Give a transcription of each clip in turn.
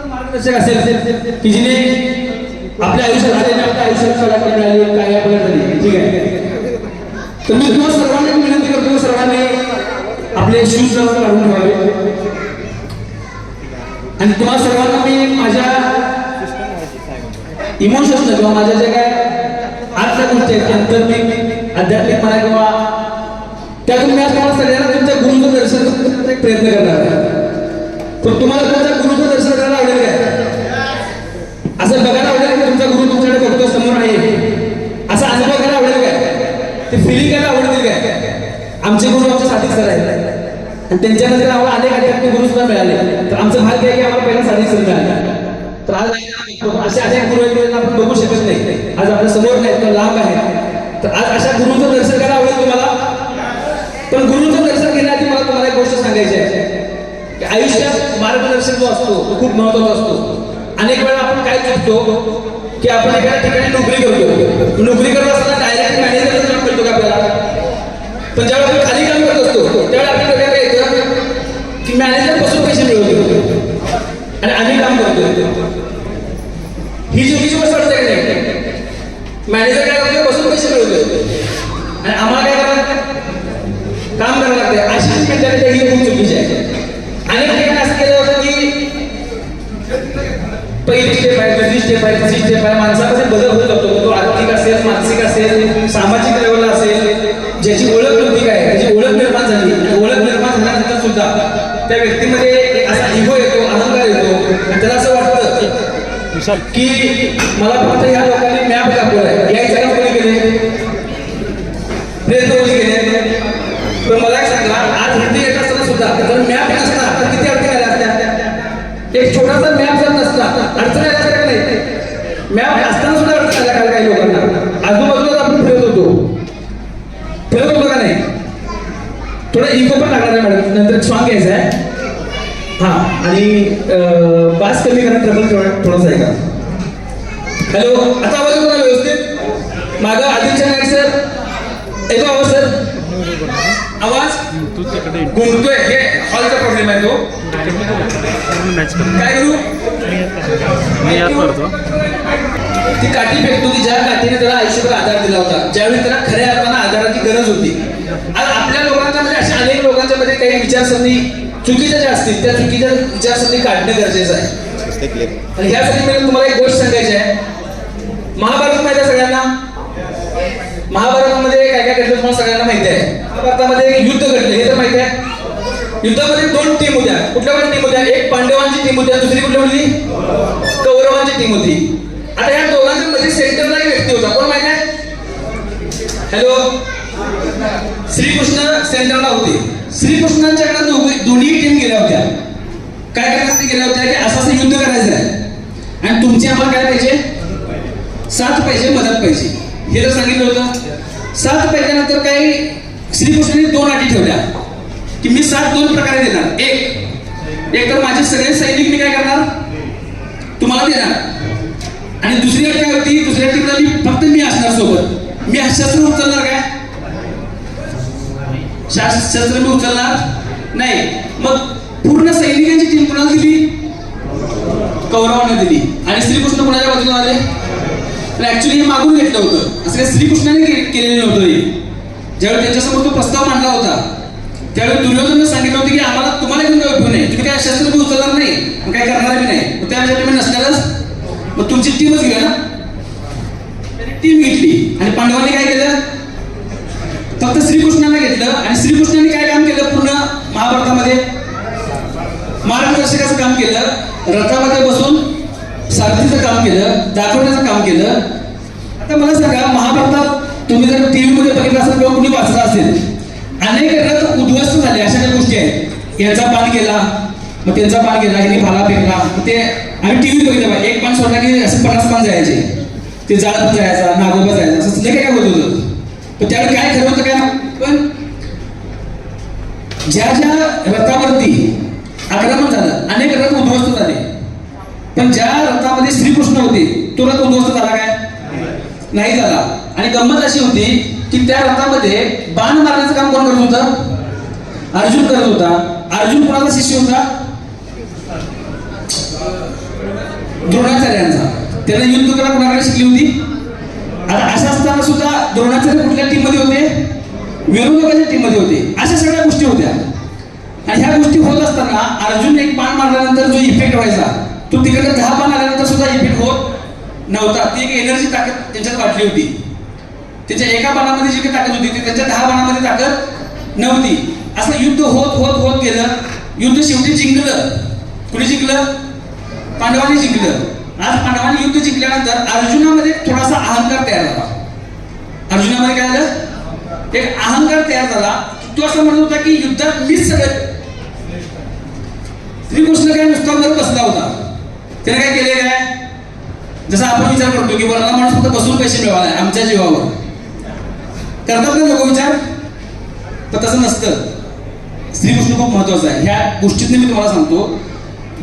मार्गदर्शक असेल की जिने आपल्या आयुष्यात आपल्या आयुष्यात कलाकार मिळाली काय झाली, ठीक आहे. तर मी तुम्हाला सर्वांना विनंती करतो, सर्वांनी आपले शूज काढून ठेवावे आणि तुम्हाला सर्वांना मी माझ्या इमोशन्स किंवा माझ्या ज्या काय आतल्या गोष्टी आहेत आंतरिक आध्यात्मिक म्हणा किंवा त्यातून मी आज तुम्हाला सगळ्यांना तुमच्या गुरुचं दर्शन करण्याचा एक प्रयत्न करणार आहे. पण तुम्हाला तुमच्या गुरुचं दर्शन करायला आवडेल काय? असं बघायला आवडेल की तुमचा गुरु तुमच्याकडे बघतो समोर आहे, असा अनुभव करायला आवडेल काय? ते फिलिंग करायला आवडतील काय? आमचे गुरु आमच्या साथीच करायचे आणि त्यांच्यानंतर आम्हाला अनेक आध्यात्मिक गुरु सुद्धा मिळाले. तर आमचं भाग्य आहे की आम्हाला पहिला साधी सर मिळाला. तर आज असे अनेक गुरु आहेत आपण बघू शकत नाही, आज आपल्या समोर नाही तर लांब आहे. तर आज अशा गुरुचं दर्शन करायला आवडेल तुम्हाला. पण गुरुचं दर्शन घेण्याआधी मला तुम्हाला एक गोष्ट सांगायची आहे की आयुष्यात मार्गदर्शक जो असतो तो खूप महत्वाचा असतो. अनेक वेळा आपण काय चुकतो की आपण एखाद्या ठिकाणी नोकरी करतो, नोकरी करत असताना डायरेक्ट मॅनेजरचा जॉब मिळतो का आपल्याला. पण ज्यावेळी आपण खाली काम करत असतो त्यावेळी आपल्याला काय येतं की मॅनेजर पासून पैसे मिळवतो आणि आम्ही काम करतो. ही चुकीची गोष्ट वाटते की नाही? मॅनेजर काय करतो, बसून पैसे मिळवतो आणि आम्हाला काय करायला काम करावं लागते. अशीच मेंटॅलिटी ही खूप चुकीची आहे. अनेक ठिकाणी असं केलं होतं की पहिली स्टेप आहे, दुसरी स्टेप आहे, तिसरी स्टेप आहे, माणसामध्ये बदल होत जातो. तो आर्थिक असेल, मानसिक असेल, सामाजिक लेवलला असेल, ज्याची ओळख नव्हती काय त्याची ओळख निर्माण झाली. ओळख निर्माण झाल्यानंतर सुद्धा त्या व्यक्तीमध्ये असा इगो येतो, अहंकार येतो. त्याला असं वाटतं की मला फक्त ह्या लोकांनी मॅप दाखवलाय, यायचं काम कोणी केले, प्रयत्न कोणी केले. पण मला एक सांगा, आज हिंदी येत असताना सुद्धा जर मॅप नसता तर किती अडचणी आल्या असत्या. एक छोटासा मॅप जर नसता अडचण आल्या असत्या का नाही? मॅप असताना सुद्धा अडचण आल्या का काही लोकांना. आजूबाजूला आपण फिरत होतो का नाही? थोडा इगो पण लागणार आहे मॅडम, नंतर सॉंग घ्यायचं आहे. हा आणि बास कमी करा, ट्रबल थोडंसं आहे का. हॅलो, आता आवाज येतो ना व्यवस्थित? मागं आदित्य नाईक सर येतो आवाज सर? आवाज घुमतोय, हे हॉलचा प्रॉब्लेम आहे. तो काय करू, ती काठी फेकतो की ज्या काठीने त्याला आयुष्यभर आधार दिला होता, ज्यावेळी त्याला खऱ्या अर्थानं आधाराची गरज होती. आज आपल्या लोकांच्या मध्ये अशा अनेक लोकांच्या मध्ये काही विचारसरणी चुकीच्या ज्या असतील त्या चुकीच्या विचारसरणी काढणं गरजेचं आहे. आणि ह्यासाठी मी तुम्हाला एक गोष्ट सांगायची आहे. महाभारत माहिती आहे सगळ्यांना? महाभारतामध्ये काय काय घडलं तुम्हाला सगळ्यांना माहिती आहे. महाभारतामध्ये एक युद्ध घडलं हे तर माहिती आहे. युद्धामध्ये दोन टीम होत्या. कुठल्या पण टीम होत्या? एक पांडवांची टीम होती, दुसरी कुठली होती? कौरवांची टीम होती. आता या दोघांच्या मध्ये सेंटरला एक व्यक्ती होता. कोण माहिती आहे? हॅलो, श्रीकृष्ण सेंटरला होते. श्रीकृष्णांच्याकडे दोन्ही टीम गेल्या होत्या. काय करण्यासाठी गेल्या होत्या की असं युद्ध करायचं आहे आणि तुमची आम्हाला काय पाहिजे? साथ पाहिजे, मदत पाहिजे. हे तर सांगितलं होतं. साथ पाहिल्यानंतर काही श्रीकृष्णाने दोन अटी ठेवल्या की मी साथ दोन प्रकारे देणार. एक तर माझे सगळे सैनिक मी काय करणार तुम्हाला देणार आणि दुसरी अट काय होती? दुसऱ्या टीमला फक्त मी असणार सोबत. मी शस्त्र उचलणार काय? शस्त्र मी उचलणार नाही. मग पूर्ण सैनिकांची टीम कोणाला दिली? कौरवांना दिली. आणि श्रीकृष्ण कोणाच्या बाजूने आले? ऍक्च्युली हे मागून घेतलं होतं, असं काही श्रीकृष्णाने केलेलं नव्हतं. ज्यावेळी त्यांच्यासमोर तो प्रस्ताव मांडला होता त्यावेळी दुर्योधनने सांगितलं होतं की आम्हाला तुम्हाला घेऊन काय उपयोग नाही, तुम्ही काय शस्त्र उचलणार नाही, मग काय करणार बी नाही, मग त्यावेळी तुम्ही नसल्यारच मग तुमची टीमच घेऊया ना. टीम घेतली आणि पांडवांनी काय केलं? फक्त श्रीकृष्णाला घेतलं आणि श्रीकृष्णाने काय काम केलं? पूर्ण महाभारतामध्ये मार्गदर्शकाचं काम केलं, रथामध्ये बसून सारथीचं काम केलं, दाखवण्याचं काम केलं. आता मला सांगा, महाभारतात तुम्ही जर टीव्ही मध्ये बघितलं असेल किंवा कुणी वाचलं असेल, अनेक रथ उद्ध्वस्त झाले. अशा काही गोष्टी आहेत. यांचा पान केला, मग त्यांचा पान केला, यांनी भाला फेकला. ते आम्ही टीव्ही बघितलं, एक पान सोडला की असे 50 पान जायचे, ते जाळ पण जायचा, नागोबा जायचा, असं काय काय होत होतं. पण त्यावेळी काय खरं होतं काय? पण ज्या ज्या रथावरती आक्रमण झालं, अनेक रथ उद्ध्वस्त झाले. पण ज्या रथामध्ये श्रीकृष्ण होते तो रथ उद्ध्वस्त झाला काय? नाही झाला. आणि गंमत अशी होती की त्या रथामध्ये बाण मारण्याचं काम कोण करत होतं? अर्जुन करत होता. अर्जुन कोणाचा शिष्य होता? द्रोणाचार्यांचा. त्याला युद्ध कला कोणाकडे शिकली होती? आता असं असताना सुद्धा द्रोणाचार्य कुठल्या टीम मध्ये होते? विरोधकाच्या टीम मध्ये होते. अशा सगळ्या गोष्टी होत्या. आणि ह्या गोष्टी होत असताना अर्जुन एक बाण मारल्यानंतर जो इफेक्ट व्हायचा तो तिकडे 10 बाण आल्यानंतर सुद्धा इफेक्ट होत नव्हता. ती एक एनर्जी ताकद त्याच्यात वाटली होती. त्याच्या एका बाणामध्ये जी काही ताकद होती ती त्याच्या 10 बाणामध्ये ताकद नव्हती. असं युद्ध होत होत होत गेलं. युद्ध शेवटी जिंकलं. कुणी जिंकलं? पांडवांनी जिंकलं. आज पांडवांनी युद्ध जिंकल्यानंतर अर्जुनामध्ये थोडासा अहंकार तयार झाला. अर्जुनामध्ये काय झालं? एक अहंकार तयार झाला. तो असं म्हणत होता की युद्धात मीच सगळं. श्रीकृष्ण काय नुसता वर बसला होता. त्याने काय केले? काय जसं आपण विचार करतो की वरला माणूस फक्त बसून पैसे मिळवायला आमच्या जीवावर करतात ना लोक विचार, पण तसं नसतं. श्रीकृष्ण खूप महत्वाचं आहे. ह्या गोष्टीतनं मी तुम्हाला सांगतो.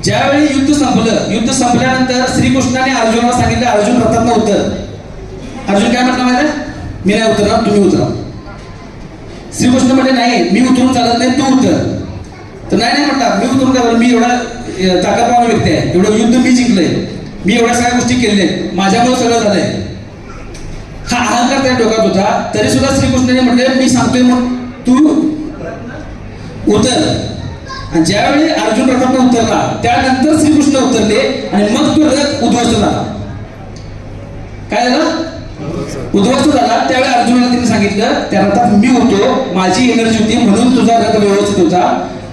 ज्यावेळी युद्ध संपलं, युद्ध संपल्यानंतर श्रीकृष्णाने अर्जुनाला सांगितलं अर्जुन रथातनं उतर. अर्जुन काय म्हटलं माहिती? मी नाही उतरणार, तुम्ही उतरा. श्रीकृष्ण म्हटले नाही मी उतरून चालत नाही, तू उतर. तर नाही म्हटला मी उतरून चालत, मी एवढा ताकदवान व्यक्ती आहे, एवढं युद्ध मी जिंकलंय, मी एवढ्या सगळ्या गोष्टी केलेल्या आहेत, माझ्यामुळे सगळं झालंय. हा अहंकार त्या डोक्यात होता. तरी सुद्धा श्रीकृष्णाने म्हटले मी सांगतोय मग तू उतर. आणि ज्यावेळी अर्जुन रथातून उतरला त्यानंतर श्रीकृष्ण उतरले आणि मग तो रथ उद्ध्वस्त झाला. काय झालं? उद्ध्वस्त झाला. त्यावेळी अर्जुनाला त्यांनी सांगितलं त्या रथात मी होतो, माझी एनर्जी होती म्हणून तुझा रथ व्यवस्थित होता.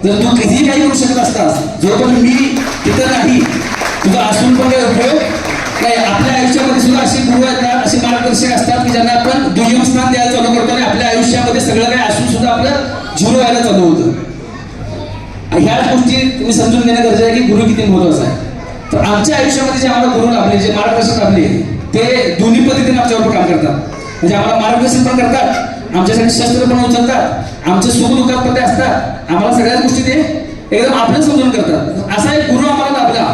जर तू कितीही काही करू शकत असतास, जोपर्यंत मी तिथं नाही तुझा असून पण काही उपयोग नाही. आपल्या आयुष्यामध्ये सुद्धा अशी गुरु असतात, असे मार्गदर्शक असतात की ज्यांना आपण दुय्यम स्थान द्यायला चालू करतो आणि आपल्या आयुष्यामध्ये सगळं काही असून सुद्धा आपलं झिरो व्हायला चालू होतं. ह्याच गोष्टी तुम्ही समजून घेणं गरजेचं आहे की गुरु किती महत्वाचा आहे. तर आमच्या आयुष्यामध्ये जे आम्हाला गुरु लाभले, जे मार्गदर्शक लाभले, ते दोन्ही पद्धतीने आमच्यावर काम करतात. म्हणजे आम्हाला मार्गदर्शन पण करतात, आमच्यासाठी शस्त्र पण उचलतात, आमचे सुख दुःखात पण ते असतात, आम्हाला सगळ्याच गोष्टी ते एकदम आपलं समजून करतात. असा एक गुरु आम्हाला लाभला.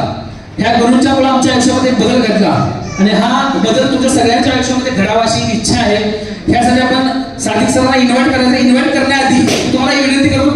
ह्या गुरूंच्या मुळे आमच्या आयुष्यामध्ये बदल घडला आणि हा बदल तुमच्या सगळ्यांच्या आयुष्यामध्ये घडावा अशी इच्छा आहे. ह्यासाठी आपण साधिक सर्वांना इन्व्हाइट करायचं. इन्व्हाइट करण्याआधी तुम्हाला विनंती करतो